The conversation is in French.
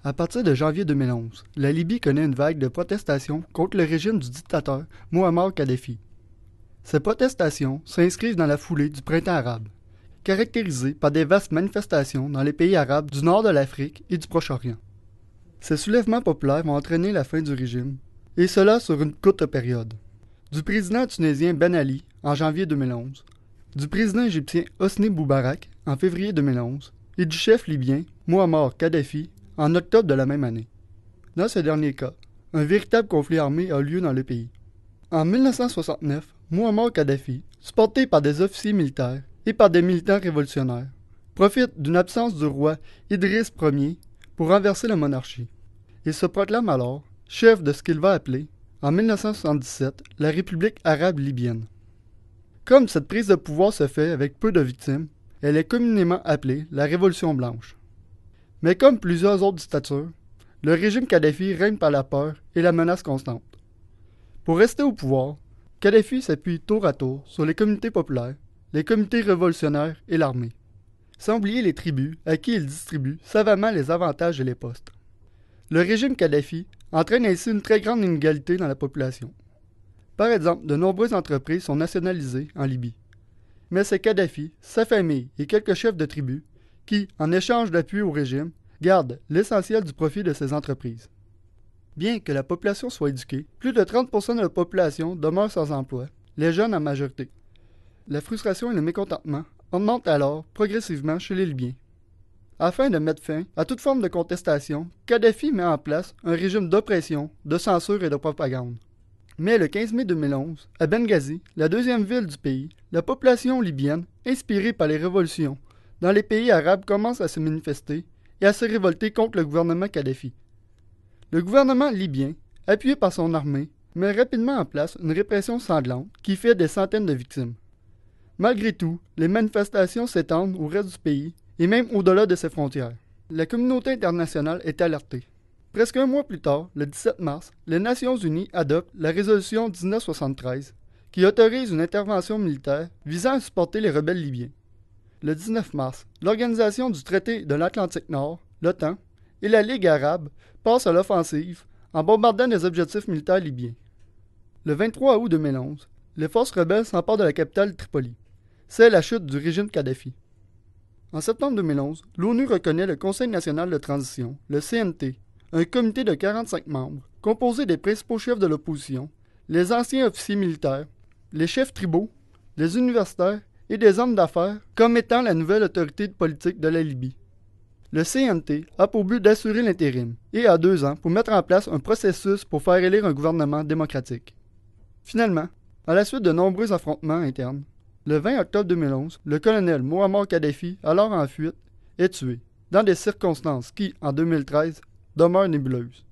À partir de janvier 2011, la Libye connaît une vague de protestations contre le régime du dictateur Mouammar Kadhafi. Ces protestations s'inscrivent dans la foulée du printemps arabe, caractérisé par des vastes manifestations dans les pays arabes du nord de l'Afrique et du Proche-Orient. Ces soulèvements populaires vont entraîner la fin du régime, et cela sur une courte période. Du président tunisien Ben Ali en janvier 2011, du président égyptien Hosni Moubarak en février 2011 et du chef libyen Mouammar Kadhafi en octobre de la même année. Dans ce dernier cas, un véritable conflit armé a lieu dans le pays. En 1969, Mouammar Kadhafi, supporté par des officiers militaires et par des militants révolutionnaires, profite d'une absence du roi Idriss Ier pour renverser la monarchie. Il se proclame alors chef de ce qu'il va appeler, en 1977, la République arabe libyenne. Comme cette prise de pouvoir se fait avec peu de victimes, elle est communément appelée la Révolution blanche. Mais comme plusieurs autres dictatures, le régime Kadhafi règne par la peur et la menace constante. Pour rester au pouvoir, Kadhafi s'appuie tour à tour sur les communautés populaires, les comités révolutionnaires et l'armée, sans oublier les tribus à qui il distribue savamment les avantages et les postes. Le régime Kadhafi entraîne ainsi une très grande inégalité dans la population. Par exemple, de nombreuses entreprises sont nationalisées en Libye. Mais c'est Kadhafi, sa famille et quelques chefs de tribus qui, en échange d'appui au régime, gardent l'essentiel du profit de ces entreprises. Bien que la population soit éduquée, plus de 30% de la population demeure sans emploi, les jeunes en majorité. La frustration et le mécontentement augmentent alors progressivement chez les Libyens. Afin de mettre fin à toute forme de contestation, Kadhafi met en place un régime d'oppression, de censure et de propagande. Mais le 15 mai 2011, à Benghazi, la deuxième ville du pays, la population libyenne, inspirée par les révolutions dans les pays arabes, commence à se manifester et à se révolter contre le gouvernement Kadhafi. Le gouvernement libyen, appuyé par son armée, met rapidement en place une répression sanglante qui fait des centaines de victimes. Malgré tout, les manifestations s'étendent au reste du pays et même au-delà de ses frontières. La communauté internationale est alertée. Presque un mois plus tard, le 17 mars, les Nations unies adoptent la résolution 1973 qui autorise une intervention militaire visant à supporter les rebelles libyens. Le 19 mars, l'Organisation du traité de l'Atlantique Nord, l'OTAN, et la Ligue arabe passent à l'offensive en bombardant des objectifs militaires libyens. Le 23 août 2011, les forces rebelles s'emparent de la capitale Tripoli. C'est la chute du régime Kadhafi. En septembre 2011, l'ONU reconnaît le Conseil national de transition, le CNT, un comité de 45 membres, composé des principaux chefs de l'opposition, les anciens officiers militaires, les chefs tribaux, les universitaires et des hommes d'affaires, comme étant la nouvelle autorité politique de la Libye. Le CNT a pour but d'assurer l'intérim et a 2 ans pour mettre en place un processus pour faire élire un gouvernement démocratique. Finalement, à la suite de nombreux affrontements internes, le 20 octobre 2011, le colonel Mouammar Kadhafi, alors en fuite, est tué, dans des circonstances qui, en 2013, demeurent nébuleuses.